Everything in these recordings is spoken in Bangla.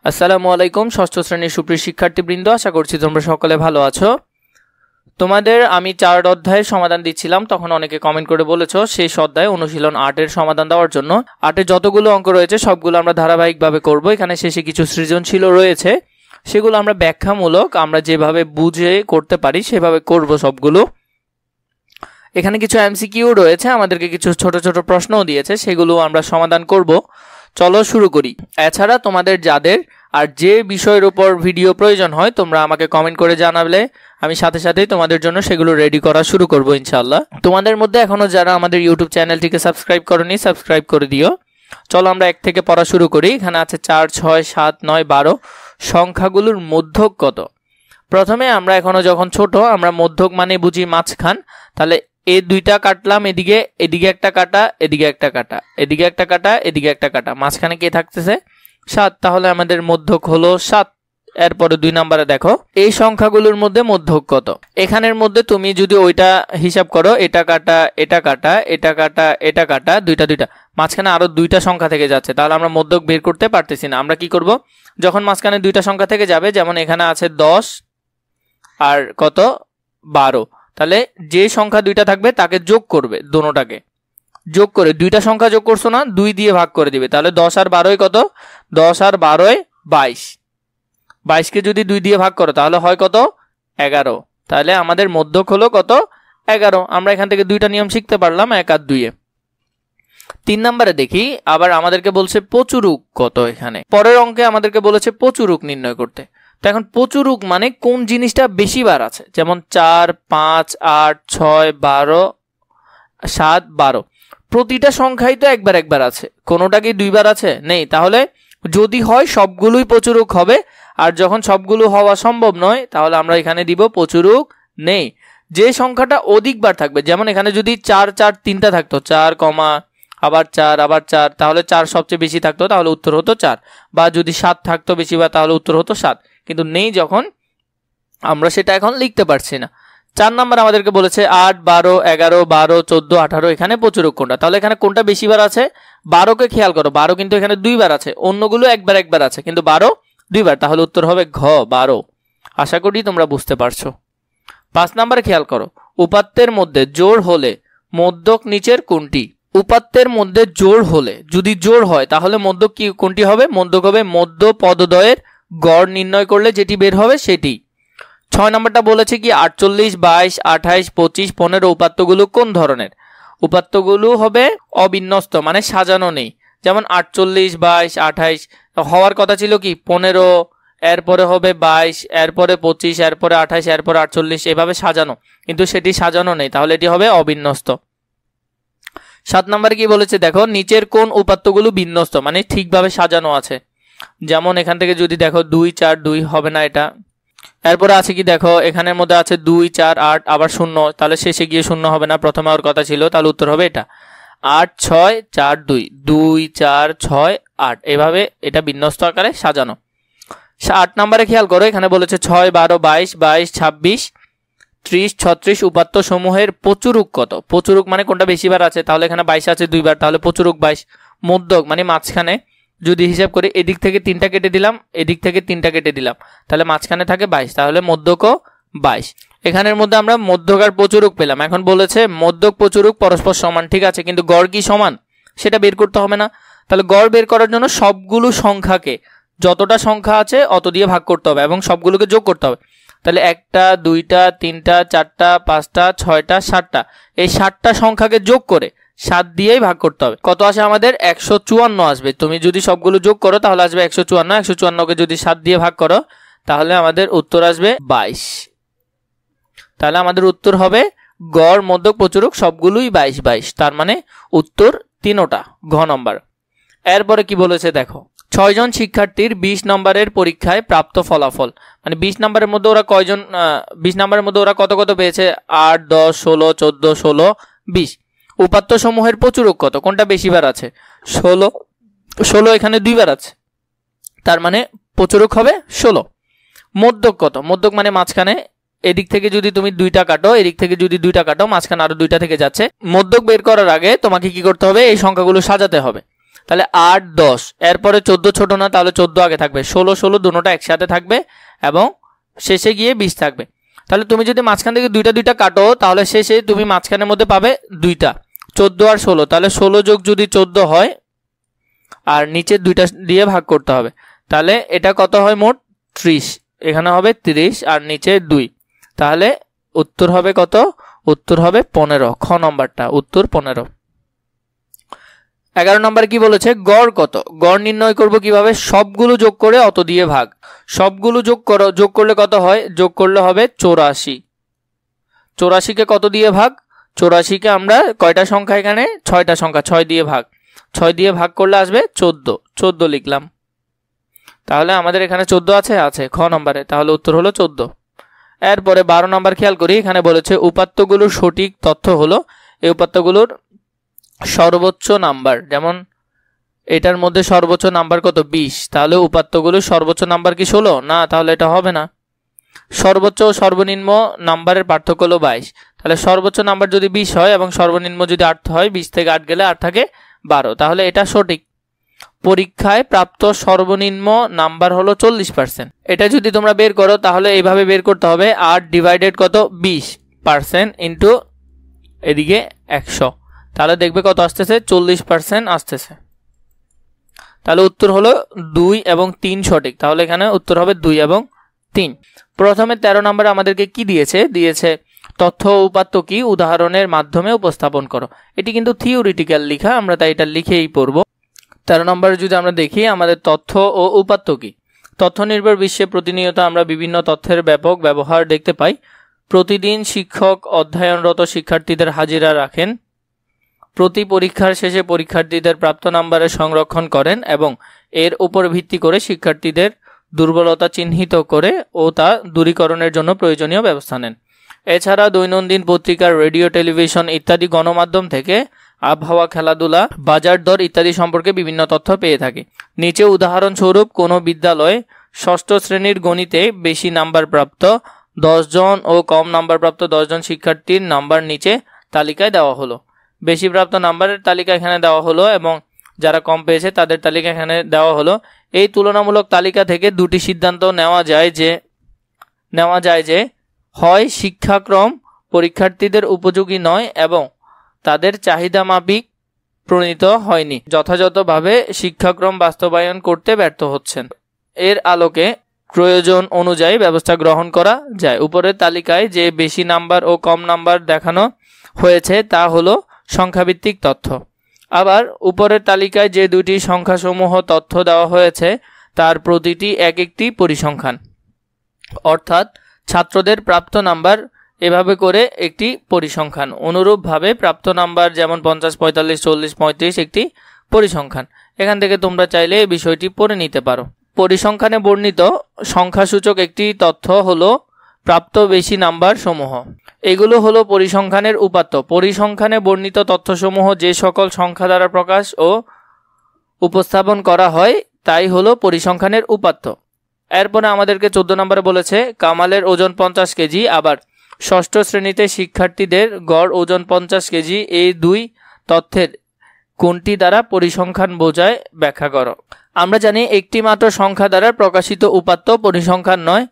আসসালামু আলাইকুম ষষ্ঠ শ্রেণীর সুপ্রিয় শিক্ষার্থীবৃন্দ, আশা করছি তোমরা সকলে ভালো আছো। তোমাদের আমি 4 অধ্যায়ের সমাধান দিচ্ছিলাম, তখন অনেকে কমেন্ট করে বলেছো শেষ অধ্যায় অনুশীলন 8 এর সমাধান দেওয়ার জন্য। 8 এ যতগুলো অঙ্ক রয়েছে সবগুলো আমরা ধারাবাহিকভাবে করব। এখানে শেষে কিছু সৃজনশীল রয়েছে, সেগুলো আমরা ব্যাখ্যামূলক আমরা যেভাবে বুঝে করতে পারি সেভাবে করব সবগুলো। এখানে কিছু এমসিকিউ রয়েছে, আমাদেরকে কিছু ছোট ছোট প্রশ্নও দিয়েছে, সেগুলো আমরা সমাধান করব। চলো শুরু করি। এছাড়া তোমাদের যাদের আর যে বিষয়ের উপর ভিডিও প্রয়োজন হয় তোমরা আমাকে কমেন্ট করে জানালে আমি সাথে সাথেই তোমাদের জন্য সেগুলো রেডি করা শুরু করব ইনশাআল্লাহ। তোমাদের মধ্যে এখনো যারা আমাদের ইউটিউব চ্যানেলটিকে সাবস্ক্রাইব করোনি সাবস্ক্রাইব করে দিও। চলো আমরা 1 থেকে পড়া শুরু করি। এখানে আছে 4, 6, 7, 9, 12 সংখ্যাগুলোর মধ্যক কত। প্রথমে আমরা এখনো যখন ছোট আমরা মধ্যক মানে বুঝি মাঝখান। তাহলে এই দুইটা কাটলাম, এদিকে একটা কাটা, এদিকে একটা কাটা, এদিকে একটা কাটা, এদিকে একটা কাটা, মাঝখানে কে থাকতেছে 7। তাহলে আমাদের মধ্যক হলো 7। এরপরে 2 নম্বরে দেখো এই সংখ্যাগুলোর মধ্যে মধ্যক কত। এখানের মধ্যে তুমি যদি ওইটা হিসাব করো, এটা কাটা, এটা কাটা, এটা কাটা, এটা কাটা, দুইটা মাঝখানে আরো 2টা সংখ্যা থেকে যাচ্ছে, তাহলে আমরা মধ্যক বের করতে পারতেছি না। আমরা কি করব, যখন মাঝখানে 2টা সংখ্যা থেকে যাবে, যেমন এখানে আছে 10 আর কত 12, তাহলে যে সংখ্যা 2টা থাকবে তাকে যোগ করবে, দোনোটাকে যোগ করে 2টা সংখ্যা যোগ করছো না, 2 দিয়ে ভাগ করে দিবে। তাহলে 10 আর 12 কত, 10 আর 12 22, 22কে যদি 2 দিয়ে ভাগ করো তাহলে হয় কত 11। তাহলে আমাদের মধ্যক হলো কত 11। আমরা এখান থেকে 2টা নিয়ম শিখতে পারলাম, 1 আর 2-এ। 3 নম্বরে দেখি আবার আমাদেরকে বলছে প্রচুরক কত। এখানে পরের অঙ্কে আমাদেরকে বলেছে প্রচুরক নির্ণয় করতে। তো এখন প্রচুরক মানে কোন জিনিসটা বেশি বার আছে, যেমন 4, 5, 8, 6, 12, 7, 12 প্রতিটা সংখ্যাই তো একবার আছে, কোনোটা কি 2 বার আছে নেই। তাহলে যদি হয় সবগুলোই প্রচুরক হবে, আর যখন সবগুলো হওয়া সম্ভব নয় তাহলে আমরা এখানে দিব প্রচুরক নেই। যে সংখ্যাটা অধিকবার থাকবে, যেমন এখানে যদি 4, 4 3টা থাকতো, 4, আবার 4 আবার 4, তাহলে 4 সবচেয়ে বেশি থাকতো, তাহলে উত্তর হতো 4। বা যদি 7 থাকতো বেশিবার তাহলে উত্তর হতো 7, কিন্তু নেই যখন আমরা সেটা এখন লিখতে পারছি না। 4 নম্বর আমাদেরকে বলেছে 8, 12, 11, 12, 14, 18 এখানে প্রচুরক কোনটা। তাহলে এখানে কোনটা বেশিবার আছে, 12কে খেয়াল করো, 12 কিন্তু এখানে 2 বার আছে, অন্যগুলো একবার আছে, কিন্তু 12 2 বার, তাহলে উত্তর হবে ঘ 12। আশা করি তোমরা বুঝতে পারছো। 5 নম্বরে খেয়াল করো, উপাত্তের মধ্যে জোড় হলে মধ্যক নিচের কোনটি। উপাত্তের মধ্যে জোড় হলে, যদি জোড় হয় তাহলে মধ্যক কি কোনটি হবে, মধ্যক হবে মধ্য পদদ্বয়ের গড় নির্ণয় করলে যেটি বের হবে সেটি। 6 নম্বরটা বলেছে কি 48, 22, 28, 25, 15 উপাত্তগুলো কোন ধরনের। উপাত্তগুলো হবে অবিন্যস্ত মানে সাজানো নেই। যেমন 48, 22, 28 হওয়ার কথা ছিল কি 15, এরপরে হবে 22, এরপরে 25, এরপরে 28, এরপরে 48, এভাবে সাজানো, কিন্তু সেটি সাজানো নেই, তাহলে এটি হবে অবিন্যস্ত। 7 নম্বরে কি বলেছে দেখো, নিচের কোন উপাত্তগুলো বিন্যস্ত মানে ঠিকভাবে সাজানো আছে। যেমন এখান থেকে যদি দেখো 2, 4, 2 হবে না এটা। এরপরে আছে কি দেখো, এখানের মধ্যে আছে 2, 4, 8 আবার 0, তাহলে শেষে গিয়ে 0 হবে না, প্রথমে আর কথা ছিল, তাহলে উত্তর হবে এটা 8, 6, 4, 2, 2, 4, 6, 8 এভাবে এটা বিন্যস্ত আকারে সাজানো। 8 নম্বরে খেয়াল করো, এখানে বলেছে 6, 12, 22, 22, 26, 30, 36 উপাত্ত সমূহের প্রচুরক কত। প্রচুরক মানে কোনটা বেশিবার আছে, তাহলে এখানে 22 আছে 2 বার, তাহলে প্রচুরক 22। মধ্যক মানে মাঝখানে যদি হিসাব করি, এদিক থেকে 3টা কেটে দিলাম, এদিক থেকে 3টা কেটে দিলাম, তাহলে মাঝখানে থাকে 22, তাহলে মধ্যকও 22। এখানের মধ্যে আমরা মধ্যক আর প্রচুরক পেলাম। এখন বলেছে মধ্যক প্রচুরক পরস্পর সমান, ঠিক আছে, কিন্তু গড় কি সমান সেটা বের করতে হবে না। তাহলে গড় বের করার জন্য সবগুলো সংখ্যাকে যতটা সংখ্যা আছে অত দিয়ে ভাগ করতে হবে এবং সবগুলোকে যোগ করতে হবে। তাহলে 1টা 2টা 3টা 4টা 5টা 6টা 7টা, এই 7টা সংখ্যাকে যোগ করে 7 দিয়েই ভাগ করতে হবে। কত আসে আমাদের 154 আসবে। তুমি যদি সবগুলো যোগ করো তাহলে আসবে 154। 154কে যদি 7 দিয়ে ভাগ করো তাহলে আমাদের উত্তর আসবে 22। তাহলে আমাদের উত্তর হবে গড় মধ্যক প্রচুরক সবগুলোই 22 22, তার মানে উত্তর 3টা ঘ নম্বর। এরপরে কি বলেছে দেখো, 6 জন শিক্ষার্থীর 20 নম্বরের পরীক্ষায় প্রাপ্ত ফলাফল মানে 20 নম্বরের মধ্যে ওরা কয়জন 20 নম্বরের মধ্যে ওরা কত কত পেয়েছে, 8, 10, 16, 14, 16, 20 উপাত্ত সমূহের প্রচুরক কত, কোনটা বেশিবার আছে 16 এখানে 2 বার আছে, তার মানে প্রচুরক হবে 16। মধ্যক কত, মধ্যক মানে মাঝখানে, এদিক থেকে যদি তুমি 2টা কাটো, এদিক থেকে যদি 2টা কাটো, মাঝখানে আরো 2টা থেকে যাচ্ছে। মধ্যক বের করার আগে তোমাকে কি করতে হবে, এই সংখ্যাগুলো সাজাতে হবে। তাহলে 8 10, এরপরে 14 ছোট না, তাহলে 14 আগে থাকবে, 16 16 দুটোটা একসাথে থাকবে এবং শেষে গিয়ে 20 থাকবে। তাহলে তুমি যদি মাঝখান থেকে দুইটা দুইটা কাটো তাহলে শেষে তুমি মাঝখানের মধ্যে পাবে দুইটা, 14 আর 16। তাহলে 16 যোগ যদি 14 হয় আর নিচে দুইটা দিয়ে ভাগ করতে হবে, তাহলে এটা কত হয় মোট 30, এখানে হবে 30 আর নিচে 2, তাহলে উত্তর হবে কত? উত্তর হবে 15, খ নম্বরটা উত্তর 15। 11 নম্বর কি বলেছে? গড় কত? গড় নির্ণয় করব কিভাবে? সবগুলো যোগ করে অত দিয়ে ভাগ। সবগুলো যোগ করো, যোগ করলে কত হয়? যোগ করলে হবে 84। 84কে কত দিয়ে ভাগ? 84কে আমরা কয়টা সংখ্যা, এখানে 6টা সংখ্যা, 6 দিয়ে ভাগ। 6 দিয়ে ভাগ করলে আসবে 14, 14 লিখলাম। তাহলে আমাদের এখানে 14 আছে খ নম্বরে, তাহলে উত্তর হলো 14। এরপরে 12 নম্বর খেয়াল করি, এখানে বলেছে উপাত্তগুলোর সঠিক তথ্য হলো এই উপাত্তগুলোর সর্বোচ্চ নাম্বার। যেমন এটার মধ্যে সর্বোচ্চ নাম্বার কত? 20, তাহলে উপাত্তগুলোর সর্বোচ্চ নাম্বার কি 16? না, তাহলে এটা হবে না। সর্বোচ্চ ও সর্বনিম্ন নাম্বারের পার্থক্য হলো 22, তাহলে সর্বোচ্চ নাম্বার যদি 20 হয় এবং সর্বনিম্ন যদি 8 হয়, 20 থেকে 8 গেলে 8 থাকে 12, তাহলে এটা সঠিক। পরীক্ষায় প্রাপ্ত সর্বনিম্ন নাম্বার হলো 40%। এটা যদি তোমরা বের করো তাহলে এইভাবে বের করতে হবে, 8 ডিভাইডেড কত? 20% ইন্টু এদিকে 100, তাহলে দেখবে কত আসতেছে? 40% আসতেছে। তাহলে উত্তর হলো 2 এবং 3 সঠিক, তাহলে এখানে উত্তর হবে 2 এবং 3। প্রথমে 13 নম্বরে আমাদেরকে কি দিয়েছে? দিয়েছে তথ্য ও উপাত্ত কি উদাহরণের মাধ্যমে উপস্থাপন করো। এটি কিন্তু থিওরিটিক্যাল লেখা, আমরা তাই এটা লিখেই পড়ব। 13 নম্বরে যদি আমরা দেখি আমাদের তথ্য ও উপাত্ত কি। তথ্য নির্ভর বিশ্বে প্রতিনিয়ত আমরা বিভিন্ন তথ্যের ব্যাপক ব্যবহার দেখতে পাই। প্রতিদিন শিক্ষক অধ্যয়নরত শিক্ষার্থীদের হাজিরা রাখেন, প্রতি পরীক্ষার শেষে পরীক্ষার্থীদের প্রাপ্ত নাম্বারের সংরক্ষণ করেন এবং এর উপর ভিত্তি করে শিক্ষার্থীদের দুর্বলতা চিহ্নিত করে ও তা দূরীকরণের জন্য প্রয়োজনীয় ব্যবস্থা নেন। এছাড়া দৈনন্দিন পত্রিকা, রেডিও, টেলিভিশন ইত্যাদি গণমাধ্যম থেকে আবহাওয়া, খেলাধুলা, বাজার দর ইত্যাদি সম্পর্কে বিভিন্ন তথ্য পেয়ে থাকি। নিচে উদাহরণস্বরূপ কোনো বিদ্যালয় ষষ্ঠ শ্রেণীর গণিতে বেশি নাম্বার প্রাপ্ত 10 জন ও কম নাম্বার প্রাপ্ত 10 জন শিক্ষার্থীর নাম্বার নিচে তালিকায় দেওয়া হলো। বেশি প্রাপ্ত নাম্বারের তালিকা এখানে দেওয়া হলো এবং যারা কম পেয়েছে তাদের তালিকা এখানে দেওয়া হলো। এই তুলনামূলক তালিকা থেকে দুটি সিদ্ধান্ত নেওয়া যায় যে হয় শিক্ষাক্রম পরীক্ষার্থীদের উপযোগী নয় এবং তাদের চাহিদা মাফিক প্রণীত হয়নি, যথাযথভাবে শিক্ষাক্রম বাস্তবায়ন করতে ব্যর্থ হচ্ছেন। এর আলোকে প্রয়োজন অনুযায়ী ব্যবস্থা গ্রহণ করা যায়। উপরের তালিকায় যে বেশি নাম্বার ও কম নাম্বার দেখানো হয়েছে তা হলো সংখ্যাভিত্তিক তথ্য। আবার উপরের তালিকায় যে দুটি সংখ্যাসমূহ তথ্য দেওয়া হয়েছে তার প্রতিটি এক একটি পরিসংখ্যান, অর্থাৎ ছাত্রদের প্রাপ্ত নাম্বার এভাবে করে একটি পরিসংখ্যান। অনুরূপভাবে প্রাপ্ত নাম্বার যেমন 50, 45, 40, 35 একটি পরিসংখ্যান। এখান থেকে তোমরা চাইলে এই বিষয়টি পড়ে নিতে পারো। পরিসংখ্যানে বর্ণিত সংখ্যাসূচক একটি তথ্য হলো প্রাপ্ত বেশি নাম্বার সমূহ। এগুলো হলো পরিসংখ্যানের উপাত্ত। পরিসংখ্যানে বর্ণিত তথ্যসমূহ যে সকল সংখ্যা দ্বারা প্রকাশ ও উপস্থাপন করা হয় তাই হলো পরিসংখ্যানের উপাত্ত। এরপরে আমাদেরকে 14 নম্বরে বলেছে কামালের ওজন 50 কেজি, আবার ষষ্ঠ শ্রেণীতে শিক্ষার্থীদের গড় ওজন 50 কেজি। এই দুই তথ্যের কোনটি দ্বারা পরিসংখ্যান বোঝায় ব্যাখ্যা করো। আমরা জানি একটি মাত্র সংখ্যা দ্বারা প্রকাশিত উপাত্ত পরিসংখ্যান নয়।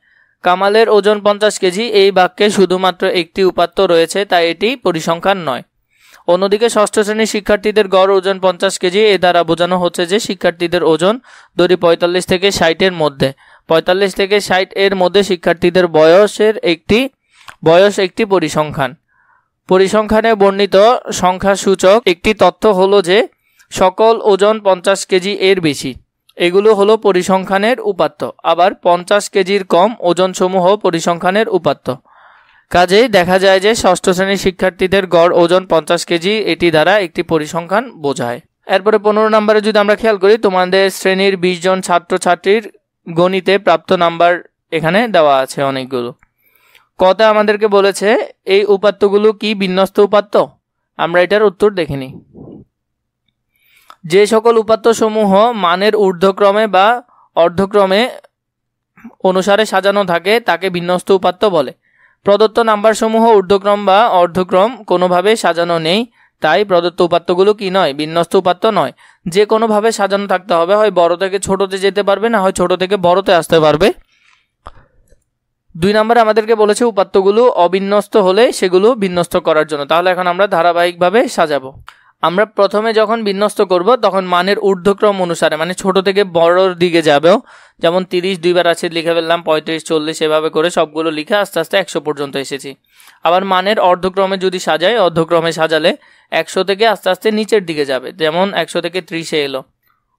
কামালের ওজন 50 কেজি এই বাক্যে শুধুমাত্র একটি উপাত্ত রয়েছে, তাই এটি পরিসংখ্যান নয়। অন্যদিকে ষষ্ঠ শ্রেণীর শিক্ষার্থীদের গড় ওজন 50 কেজি এ দ্বারা বোঝানো হচ্ছে যে শিক্ষার্থীদের ওজন ধরি 45 থেকে 60 এর মধ্যে। 45 থেকে 60 এর মধ্যে শিক্ষার্থীদের বয়স একটি পরিসংখ্যান। পরিসংখ্যানে বর্ণিত সংখ্যাসূচক একটি তথ্য হলো যে সকল ওজন 50 কেজি এর বেশি। এগুলো হলো পরিসংখ্যানের উপাত্ত। আবার 50 কেজির কম ওজনসমূহ পরিসংখ্যানের উপাত্ত। কাজেই দেখা যায় যে ষষ্ঠ শ্রেণীর শিক্ষার্থীদের গড় ওজন 50 কেজি এটি দ্বারা একটি পরিসংখ্যান বোঝায়। এরপরে 15 নম্বরে যদি আমরা খেয়াল করি, তোমাদের শ্রেণীর 20 জন ছাত্রছাত্রীর গণিতে প্রাপ্ত নাম্বার এখানে দেওয়া আছে অনেকগুলো। কথা আমাদেরকে বলেছে এই উপাত্তগুলো কি বিন্যস্ত উপাত্ত? আমরা এটার উত্তর দেখে নিই। যে সকল উপাত্ত সমূহ মানের ঊর্ধ্বক্রমে বা অর্ধক্রমে অনুসারে সাজানো থাকে তাকে বিন্যস্ত উপাত্ত বলে। প্রদত্ত নাম্বার সমূহ ঊর্ধ্বক্রম বা অর্ধক্রম কোনোভাবে সাজানো নেই, তাই প্রদত্ত উপাত্তগুলো কি নয়, বিন্যস্ত উপাত্ত নয়। যে কোনোভাবে সাজানো থাকতে হবে, হয় বড় থেকে ছোটতে যেতে পারবে, না হয় ছোট থেকে বড়তে আসতে পারবে। 2 নম্বরে আমাদেরকে বলেছে উপাত্তগুলো অবিন্যস্ত হলে সেগুলো বিন্যস্ত করার জন্য। তাহলে এখন আমরা ধারাবাহিকভাবে সাজাবো। আমরা প্রথমে যখন বিন্যস্ত করব তখন মানের ঊর্ধ্বক্রম অনুসারে, মানে ছোট থেকে বড়র দিকে যাবেও। যেমন 30 দুইবার আছে লিখে ফেললাম, 35 40 এভাবে করে সবগুলো লিখে আস্তে আস্তে 100 পর্যন্ত এসেছি। আবার মানের অর্ধক্রমে যদি সাজাই, অর্ধক্রমে সাজালে 100 থেকে আস্তে আস্তে নিচের দিকে যাবে, যেমন 100 থেকে 30 এলো।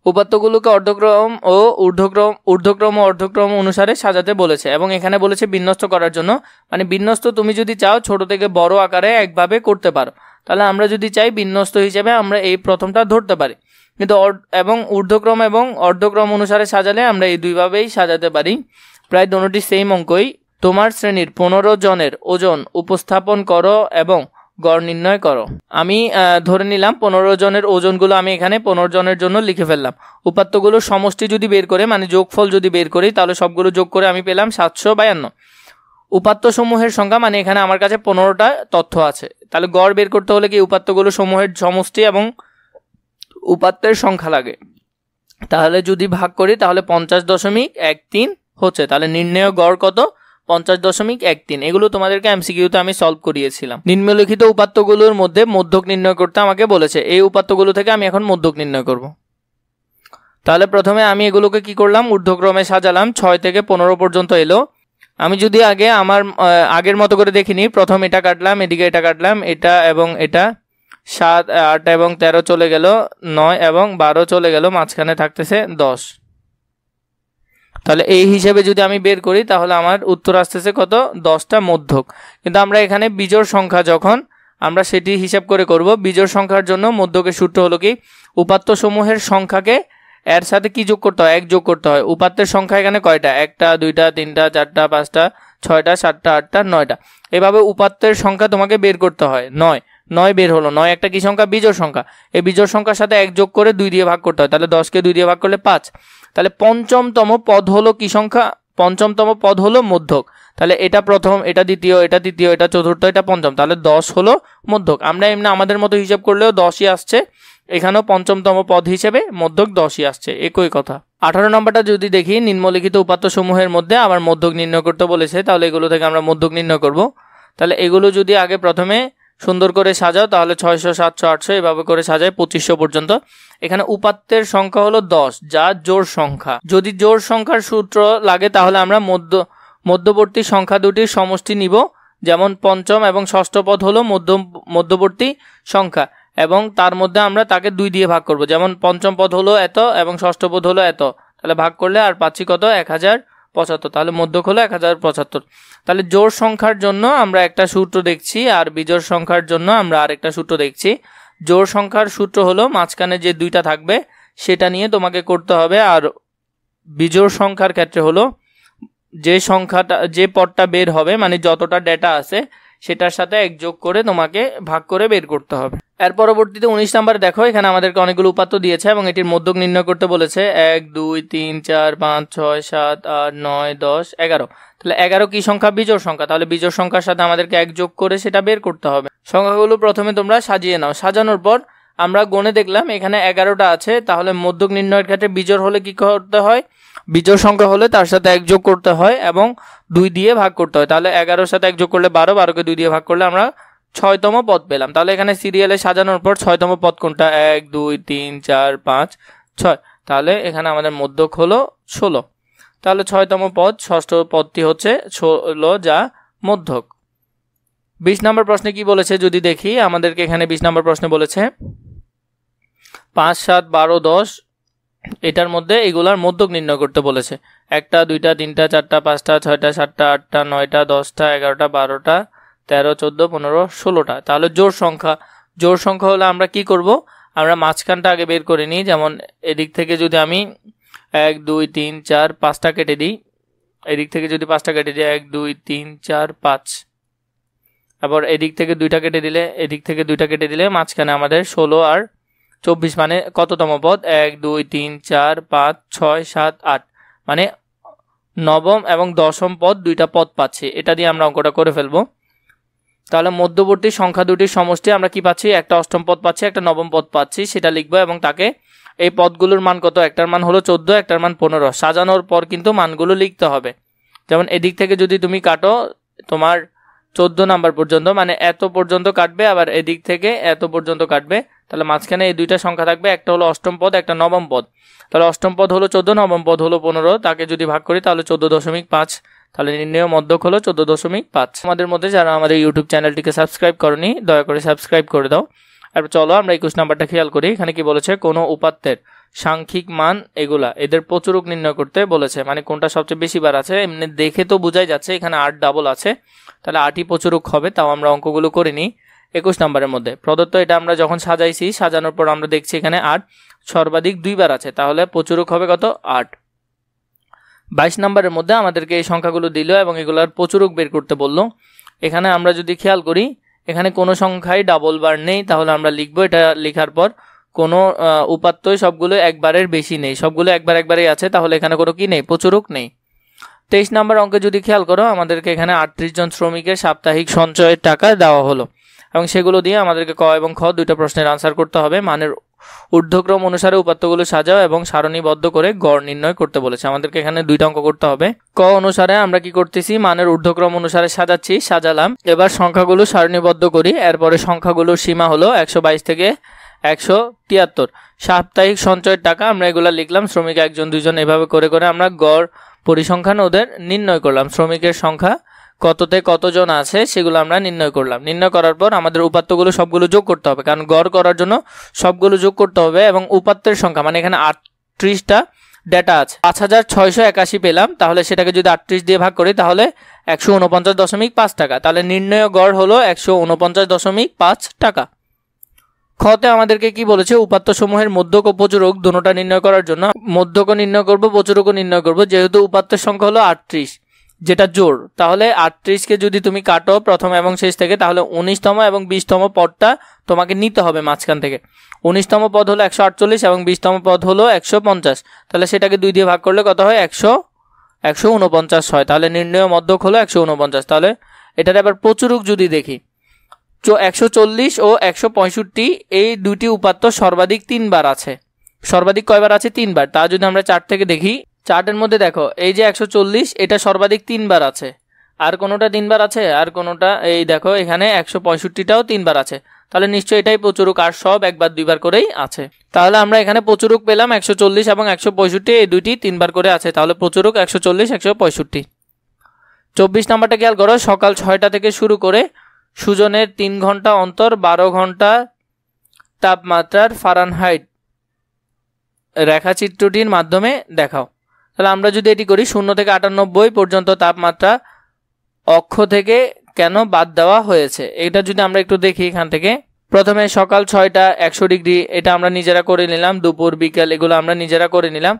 উপাত্তগুলোকে অর্ধক্রম ও ঊর্ধ্বক্রম ও অর্ধক্রম অনুসারে সাজাতে বলেছে, এবং এখানে বলেছে বিন্যস্ত করার জন্য। মানে বিন্যস্ত তুমি যদি চাও ছোট থেকে বড় আকারে একভাবে করতে পারো, তাহলে আমরা যদি চাই বিন্যস্ত হিসেবে আমরা এই প্রথমটা ধরতে পারি। কিন্তু এবং ঊর্ধ্বক্রম এবং অর্ধক্রম অনুসারে সাজালে আমরা এই দুইভাবেই সাজাতে পারি। প্রায় দুটোটি সেম অঙ্কই। তোমার শ্রেণীর 15 জনের ওজন উপস্থাপন করো এবং গড় নির্ণয় করো। আমি ধরে নিলাম 15 জনের ওজনগুলো আমি এখানে 15 জনের জন্য লিখে ফেললাম। উপাত্তগুলো সমষ্টি যদি বের করে, মানে যোগফল যদি বের করি, তাহলে সবগুলো যোগ করে আমি পেলাম 752। উপাত্ত সমূহের সংখ্যা, মানে এখানে আমার কাছে 15টা তথ্য আছে। তাহলে গড় বের করতে হলে কি উপাত্তগুলো সমূহের সমষ্টি এবং উপাত্তের সংখ্যা লাগে। তাহলে যদি ভাগ করি তাহলে 50.13 হচ্ছে। তাহলে নির্ণেয় গড় কত? 50.13। এগুলো তোমাদেরকে এমসিকিউতে আমি সলভ করিয়েছিলাম। নিম্নলিখিত উপাত্তগুলোর মধ্যে মধ্যক নির্ণয় করতে আমাকে বলেছে। এই উপাত্তগুলো থেকে আমি এখন মধ্যক নির্ণয় করব। তাহলে প্রথমে আমি এগুলোকে কি করলাম, ঊর্ধ্বক্রমে সাজালাম। 6 থেকে 15 পর্যন্ত এলো। আমি যদি আগে আমার আগের মতো করে দেখিনি, প্রথম এটা কাটলাম, এদিকে এটা কাটলাম, এটা এবং এটা, 7 8 এবং 13 চলে গেল, 9 এবং 12 চলে গেল, মাঝখানে থাকতেছে 10। তাহলে এই হিসেবে যদি আমি বের করি তাহলে আমার উত্তর আসতেছে কত? 10টা মধ্যক। কিন্তু আমরা এখানে বিজোড় সংখ্যা যখন আমরা সেটি হিসাব করে করব। বিজোড় সংখ্যার জন্য মধ্যকের সূত্র হলো কি, উপাত্ত সমূহের সংখ্যাকে এর সাথে কি যোগ করতে হয়? 1 যোগ করতে হয়। উপাত্তের সংখ্যা এখানে কয়টা? 1টা 2টা 3টা 4টা 5টা 6টা 7টা 8টা 9টা। এভাবে উপাত্তের সংখ্যা তোমাকে বের করতে হয়। 9 বের হলো। 9 একটা কি সংখ্যা? বিজোড় সংখ্যা। এই বিজোড় সংখ্যার সাথে 1 যোগ করে 2 দিয়ে ভাগ করতে হয়। তাহলে 10কে 2 দিয়ে ভাগ করলে 5। তাহলে পঞ্চমতম পদ হলো কি সংখ্যা? পঞ্চমতম পদ হলো মধ্যক। তাহলে এটা প্রথম, এটা দ্বিতীয়, এটা তৃতীয়, এটা চতুর্থ, এটা পঞ্চম। তাহলে 10 হলো মধ্যক। আমরা এমনি আমাদের মতো হিসাব করলেও 10ই আসছে। এখানেও পঞ্চমতম পদ হিসেবে মধ্যক 10ই আসছে, একই কথা। 18 নম্বরটা যদি দেখি, নিম্নলিখিত উপাত্ত সমূহের মধ্যে আবার মধ্যক নির্ণয় করতে বলেছে। তাহলে এগুলো থেকে আমরা মধ্যক নির্ণয় করব। তাহলে এগুলো যদি আগে প্রথমে সুন্দর করে সাজাও তাহলে 600 700 800 এভাবে করে সাজায় 2500 পর্যন্ত। এখানে উপাত্তের সংখ্যা হলো 10, যা জোড় সংখ্যা। যদি জোড় সংখ্যার সূত্র লাগে তাহলে আমরা মধ্যবর্তী সংখ্যা দুটির সমষ্টি নিব। যেমন পঞ্চম এবং ষষ্ঠ পদ হলো মধ্যবর্তী সংখ্যা, এবং তার মধ্যে আমরা তাকে 2 দিয়ে ভাগ করব। যেমন পঞ্চম পদ হলো এত এবং ষষ্ঠ পদ হলো এত। তাহলে ভাগ করলে আর পাচ্ছি কত? 1075। তাহলে মধ্যক হলো 1075। তাহলে জোড় সংখ্যার জন্য আমরা একটা সূত্র দেখছি, আর বিজোড় সংখ্যার জন্য আমরা আরেকটা সূত্র দেখছি। জোড় সংখ্যার সূত্র হলো মাঝখানে যে 2টা থাকবে সেটা নিয়ে তোমাকে করতে হবে, আর বিজোড় সংখ্যার ক্ষেত্রে হলো যে সংখ্যাটা, যে পদটা বের হবে, মানে যতটা ডেটা আছে সেটার সাথে 1 যোগ করে তোমাকে ভাগ করে বের করতে হবে। এর পরবর্তীতে 19 নাম্বার দেখো, এখানে আমাদেরকে অনেকগুলো উপাত্ত দিয়েছে এবং এটির মধ্যক নির্ণয় করতে বলেছে। 1 2 3 4 5 6 7 8 9 10 11। তাহলে 11 কি সংখ্যা? বিজোড় সংখ্যা। তাহলে বিজোড় সংখ্যার সাথে আমাদেরকে 1 যোগ করে সেটা বের করতে হবে। সংখ্যাগুলো প্রথমে তোমরা সাজিয়ে নাও। সাজানোর পর আমরা গণে দেখলাম এখানে 11টা আছে। তাহলে মধ্যক নির্ণয়ের ক্ষেত্রে বিজোড় হলে কি করতে হয়? বিজোড় সংখ্যা হলে তার সাথে 1 যোগ করতে হয় এবং 2 দিয়ে ভাগ করতে হয়। তাহলে 11-এর সাথে 1 যোগ করলে 12, 12কে 2 দিয়ে ভাগ করলে আমরা 6তম পদ পেলাম। তাহলে এখানে সিরিয়ালে সাজানোর পর 6তম পদ কোনটা? 1 2 3 4 5 6। তাহলে এখানে আমাদের মধ্যক হলো 16। তাহলে 6তম পদ, ষষ্ঠ পদটি হচ্ছে 16, যা মধ্যক। 20 নম্বর প্রশ্নে কি বলেছে যদি দেখি, আমাদেরকে এখানে 20 নম্বর প্রশ্নে বলেছে 5 7 12 10 এটার মধ্যে এগুলার মধ্যক নির্ণয় করতে বলেছে। 1টা 2টা 3টা 4টা 5টা 6টা 7টা 8টা 9টা 10টা 11টা 12টা 13 14 15 16টা। তাহলে জোড় সংখ্যা। জোড় সংখ্যা হলে আমরা কি করব? আমরা মাঝখানটা আগে বের করে নিই। যেমন এদিক থেকে যদি আমি 1 2 3 4 5টা কেটে দিই, এদিক থেকে যদি 5টা কেটে দিই 1 2 3 4 5, আবার এদিক থেকে 2টা কেটে দিলে, এদিক থেকে 2টা কেটে দিলে মাঝখানে আমাদের 16 আর 24, মানে কততম পদ? 1 2 3 4 5 6 7 8, মানে নবম এবং দশম পদ 2টা পদ পাচ্ছি। এটা দিয়ে আমরা অঙ্কটা করে ফেলবো। তাহলে মধ্যবর্তী সংখ্যা দুটির সমষ্টি আমরা কি পাচ্ছি, একটা অষ্টম পদ পাচ্ছি, একটা নবম পদ পাচ্ছি, সেটা লিখবো এবং তাকে এই পদগুলোর মান কত, একটার মান হলো 14, একটার মান 15। সাজানোর পর কিন্তু মানগুলো লিখতে হবে। যেমন এদিক থেকে যদি তুমি কাটো তোমার 14 নাম্বার পর্যন্ত, মানে এত পর্যন্ত কাটবে, আবার এদিক থেকে এত পর্যন্ত কাটবে, তাহলে মাঝখানে এই দুইটা সংখ্যা থাকবে, একটা হলো অষ্টম পদ, একটা নবম পদ। তাহলে অষ্টম পদ হলো 14, নবম পদ হলো 15, তাকে যদি ভাগ করি তাহলে 14.5, তাহলে নির্ণেয় মধ্যক হলো 14.5। আমাদের মধ্যে যারা আমাদের ইউটিউব চ্যানেলটিকে সাবস্ক্রাইব করনি দয়া করে সাবস্ক্রাইব করে দাও। আর চলো আমরা 21 নাম্বারটা খেয়াল করি। এখানে কি বলেছে, কোনো উপাত্তের সাংখ্যিক মান এগুলা এদের প্রচুরক নির্ণয় করতে বলেছে, মানে কোনটা সবচেয়ে বেশি বার আছে। এমনি দেখে তো বোঝাই যাচ্ছে এখানে 8 ডাবল আছে, তাহলে 8ই প্রচুরক হবে। তাও আমরা অঙ্কগুলো করিনি। 21 নাম্বারের মধ্যে প্রদত্ত এটা আমরা যখন সাজাইছি, সাজানোর পর আমরা দেখছি এখানে 8 সর্বাধিক 2 বার আছে, তাহলে প্রচুরক হবে কত, 8। 22 নাম্বারের মধ্যে আমাদেরকে এই সংখ্যাগুলো দিল এবং এগুলার প্রচুরক বের করতে বলল। এখানে আমরা যদি খেয়াল করি এখানে কোনো সংখ্যাই ডাবল বার নেই, তাহলে আমরা লিখবো এটা লেখার পর কোনো উপাত্তই সবগুলো একবারের বেশি নেই, সবগুলো একবারেই আছে, তাহলে এখানে কোনো কি নেই, প্রচুরক নেই। 23 নাম্বার অঙ্কে যদি খেয়াল করো আমাদেরকে এখানে 38 জন শ্রমিকের সাপ্তাহিক সঞ্চয়ের টাকা দেওয়া হলো এবং সেগুলো দিয়ে আমাদেরকে ক এবং খ দুইটা প্রশ্নের আনসার করতে হবে। মানের ঊর্ধ্বক্রম অনুসারে উপাত্তগুলো সাজাও এবং সারণীবদ্ধ করে গড় নির্ণয় করতে বলেছে। আমাদেরকে এখানে দুইটা অঙ্ক করতে হবে। ক অনুসারে আমরা কি করতেছি, মানের ঊর্ধ্বক্রম অনুসারে সাজাচ্ছি, সাজালাম। এবার সংখ্যাগুলো সারণীবদ্ধ করি। এরপরে সংখ্যাগুলোর সীমা হলো 122 থেকে 173। সাপ্তাহিক সঞ্চয়ের টাকা আমরা এগুলা লিখলাম, শ্রমিক 1 জন 2 জন এভাবে করে করে আমরা গড় পরিসংখ্যান ওদের নির্ণয় করলাম। শ্রমিকের সংখ্যা কততে কতজন আছে সেগুলো আমরা নির্ণয় করলাম। নির্ণয় করার পর আমাদের উপাত্তগুলো সবগুলো যোগ করতে হবে, কারণ গড় করার জন্য সবগুলো যোগ করতে হবে। এবং উপাত্তের সংখ্যা মানে এখানে 38টা ডেটা আছে, 5681 পেলাম, তাহলে সেটাকে যদি 38 দিয়ে ভাগ করি তাহলে 149.5 টাকা। তাহলে নির্ণয় গড় হলো 149.5 টাকা। খতে আমাদেরকে কি বলেছে, উপাত্ত সমূহের মধ্যক ও প্রচুরক দুটোটা নির্ণয় করার জন্য মধ্যকও নির্ণয় করব, প্রচুরকও নির্ণয় করব। যেহেতু উপাত্তের সংখ্যা হলো 38 যেটা জোড়, তাহলে 38কে যদি তুমি কাটো প্রথম এবং শেষ থেকে, তাহলে 19তম এবং 20তম পদটা তোমাকে নিতে হবে মাঝখান থেকে। 19তম পদ হলো 148 এবং 20তম পদ হলো 150, তাহলে সেটাকে 2 দিয়ে ভাগ করলে কত হয়, 149 হয়। তাহলে নির্ণয় মধ্যক হলো 149। তাহলে এটার আবার প্রচুরক যদি দেখি, 140 ও 165 এই দুটি উপাত্ত সর্বাধিক 3 বার আছে। সর্বাধিক কয়বার আছে, 3 বার। তা যদি আমরা চার্ট থেকে দেখি, চার্টের মধ্যে দেখো এই যে 140 এটা সর্বাধিক 3 বার আছে, আর কোনোটা 3 বার আছে, আর কোনোটা এই দেখো এখানে 165টাও 3 বার আছে, তাহলে নিশ্চয়ই এটাই প্রচুরক, আর সব একবার 2 বার করেই আছে। তাহলে আমরা এখানে প্রচুরক পেলাম 140 এবং 165, এই দুইটি 3 বার করে আছে, তাহলে প্রচুরক 140 165। 24 নাম্বারটা খেয়াল করো, সকাল 6টা থেকে শুরু করে সুজনের 3 ঘন্টা অন্তর 12 ঘন্টা তাপমাত্রার ফারেনহাইট রেখাচিত্রটির মাধ্যমে দেখাও। তাহলে আমরা যদি এটি করি, 0 থেকে 98 পর্যন্ত তাপমাত্রা অক্ষ থেকে কেন বাদ দেওয়া হয়েছে, এটা যদি আমরা একটু দেখি এখান থেকে। প্রথমে সকাল 6টা 100 ডিগ্রি, এটা আমরা নিজেরা করে নিলাম। দুপুর বিকেল এগুলো আমরা নিজেরা করে নিলাম।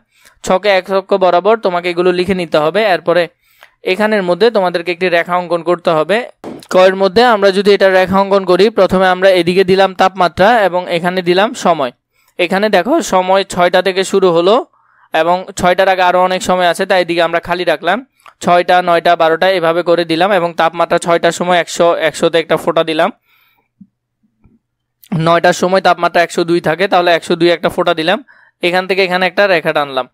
ছকে এক অক্ষ বরাবর তোমাকে এগুলো লিখে নিতে হবে। এরপরে এখানের মধ্যে তোমাদেরকে একটি রেখা অঙ্কন করতে হবে। কয়ের মধ্যে আমরা যদি এটা রেখা অঙ্কন করি, প্রথমে আমরা এদিকে দিলাম তাপমাত্রা এবং এখানে দিলাম সময়। এখানে দেখো সময় 6টা থেকে শুরু হলো এবং 6টার আগে আরও অনেক সময় আছে, তাই এদিকে আমরা খালি রাখলাম। 6টা 9টা 12টা এভাবে করে দিলাম এবং তাপমাত্রা 6টার সময় 100তে একটা ফোঁটা দিলাম। 9টার সময় তাপমাত্রা 102 থাকে, তাহলে 102 একটা ফোঁটা দিলাম। এখান থেকে এখানে একটা রেখা টানলাম।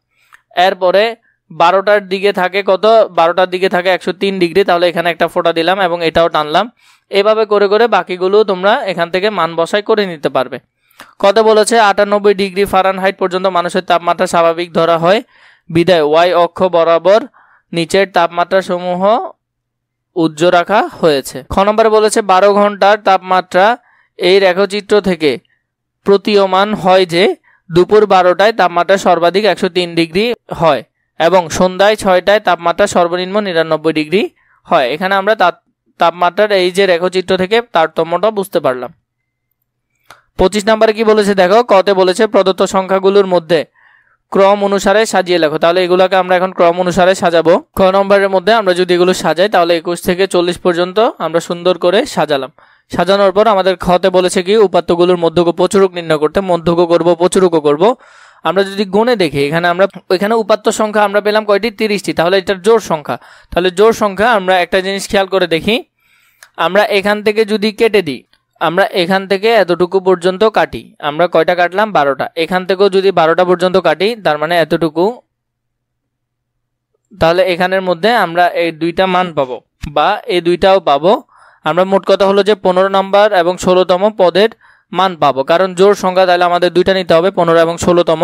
এরপরে 12টার দিকে থাকে কত, 12টার দিকে থাকে 103 ডিগ্রি, তাহলে এখানে একটা ফোঁটা দিলাম এবং এটাও টানলাম। এভাবে করে করে বাকিগুলো তোমরা এখান থেকে মান বসাই করে নিতে পারবে। কত বলেছে, 98 ডিগ্রি ফারেনহাইট পর্যন্ত মানুষের তাপমাত্রা স্বাভাবিক ধরা হয় বিদায় ওয়াই অক্ষ বরাবর নিচের তাপমাত্রা সমূহ উজ্জ্ব রাখা হয়েছে। খ নম্বরে বলেছে 12 ঘন্টার তাপমাত্রা এই রেখাচিত্র থেকে প্রতীয়মান হয় যে দুপুর 12টায় তাপমাত্রা সর্বাধিক 103 ডিগ্রি হয় এবং সন্ধ্যায় 6টায় তাপমাত্রা সর্বনিম্ন 99 ডিগ্রি হয়। এখানে আমরা তাপমাত্রার এই যে রেখাচিত্র থেকে তারতম্যটা বুঝতে পারলাম। 25 নম্বরে কি বলেছে দেখো, কতে বলেছে প্রদত্ত সংখ্যাগুলোর মধ্যে ক্রম অনুসারে সাজিয়ে লেখো। তাহলে এগুলোকে আমরা এখন ক্রম অনুসারে সাজাবো। ক নম্বরের মধ্যে আমরা যদি এগুলো সাজাই তাহলে 21 থেকে 40 পর্যন্ত আমরা সুন্দর করে সাজালাম। সাজানোর পর আমাদের খতে বলেছে কি উপাত্তগুলোর মধ্যক ও প্রচুরক নির্ণয় করতে। মধ্যকও করব, প্রচুরকও করব। আমরা যদি গুণে দেখি এখানে উপাত্ত সংখ্যা আমরা পেলাম কয়টি, 30টি। তাহলে এটার জোড় সংখ্যা। তাহলে জোড় সংখ্যা আমরা একটা জিনিস খেয়াল করে দেখি, আমরা এখান থেকে যদি কেটে দিই, আমরা এখান থেকে এতটুকু পর্যন্ত কাটি, আমরা কয়টা কাটলাম 12টা, এখান থেকেও যদি 12টা পর্যন্ত কাটি তার মানে এতটুকু, তাহলে এখানের মধ্যে আমরা এই দুইটা মান পাবো বা এই দুইটাও পাবো। আমরা মোট কথা হলো যে 15 নম্বর এবং 16তম পদের মান পাবো, কারণ জোড় সংখ্যা তাহলে আমাদের দুইটা নিতে হবে, 15 এবং 16তম,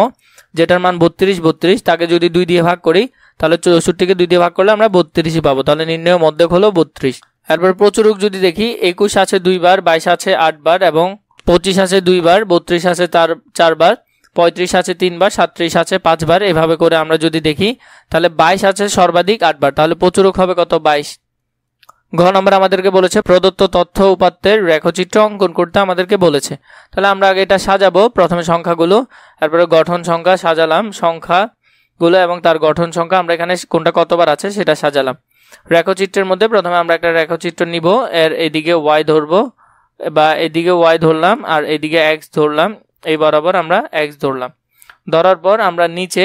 যেটার মান 32, তাকে যদি 2 দিয়ে ভাগ করি তাহলে 64কে 2 দিয়ে ভাগ করলে আমরা 32ই পাবো, তাহলে নির্ণয় মধ্যক হলো 32। এরপর প্রচুরক যদি দেখি, 21 আছে 2 বার, 22 আছে 8 বার এবং 25 আছে 2 বার, 32 আছে 4 বার, 35 আছে 3 বার, 37 আছে 5 বার। এভাবে করে আমরা যদি দেখি তাহলে 22 আছে সর্বাধিক 8 বার, তাহলে প্রচুরক হবে কত? 22। ঘ নম্বর আমাদেরকে বলেছে প্রদত্ত তথ্য উপাত্তের রেখাচিত্র অঙ্কন করতে আমাদেরকে বলেছে। তাহলে আমরা আগে এটা সাজাবো, প্রথমে সংখ্যাগুলো, তারপরে গঠন সংখ্যা সাজালাম, সংখ্যাগুলো এবং তার গঠন সংখ্যা আমরা এখানে কোনটা কতবার আছে সেটা সাজালাম। রেখাচিত্রের মধ্যে প্রথমে আমরা একটা রেখাচিত্র নিব, এর এদিকে ওয়াই ধরবো বা এদিকে ওয়াই ধরলাম আর এদিকে এক্স ধরলাম, এই বরাবর আমরা এক্স ধরলাম। ধরার পর আমরা নিচে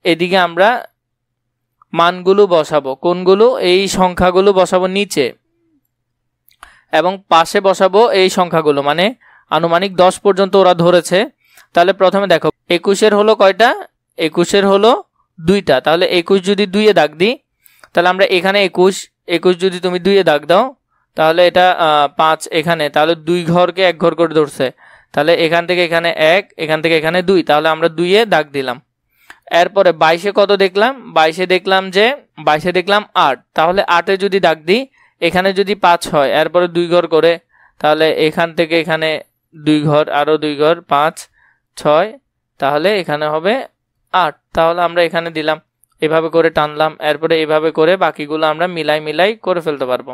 এদিকে আমরা মানগুলো বসাবো, কোনগুলো? এই সংখ্যাগুলো বসাবো নিচে এবং পাশে বসাবো এই সংখ্যাগুলো, মানে আনুমানিক 10 পর্যন্ত ওরা ধরেছে। তাহলে প্রথমে দেখো 21-এর হলো কয়টা? 21-এর হলো 2টা, তাহলে 21 যদি 2-এ দাগ দিই তাহলে আমরা এখানে 21 যদি তুমি 2-এ দাগ দাও তাহলে এটা 5 এখানে, তাহলে 2 ঘরকে 1 ঘর করে ধরছে, তাহলে এখান থেকে এখানে 1, এখান থেকে এখানে 2, তাহলে আমরা 2-এ দাগ দিলাম। এরপরে 22-এ কত দেখলাম? 22-এ দেখলাম যে 22-এ দেখলাম 8, তাহলে 8-এ যদি দাগ দিই এখানে যদি 5 হয়, এরপরে 2 ঘর করে, তাহলে এখান থেকে এখানে 2 ঘর, আরও 2 ঘর, 5, 6, তাহলে এখানে হবে 8, তাহলে আমরা এখানে দিলাম। এভাবে করে টানলাম, এরপরে এভাবে করে বাকিগুলো আমরা মিলাই করে ফেলতে পারবো।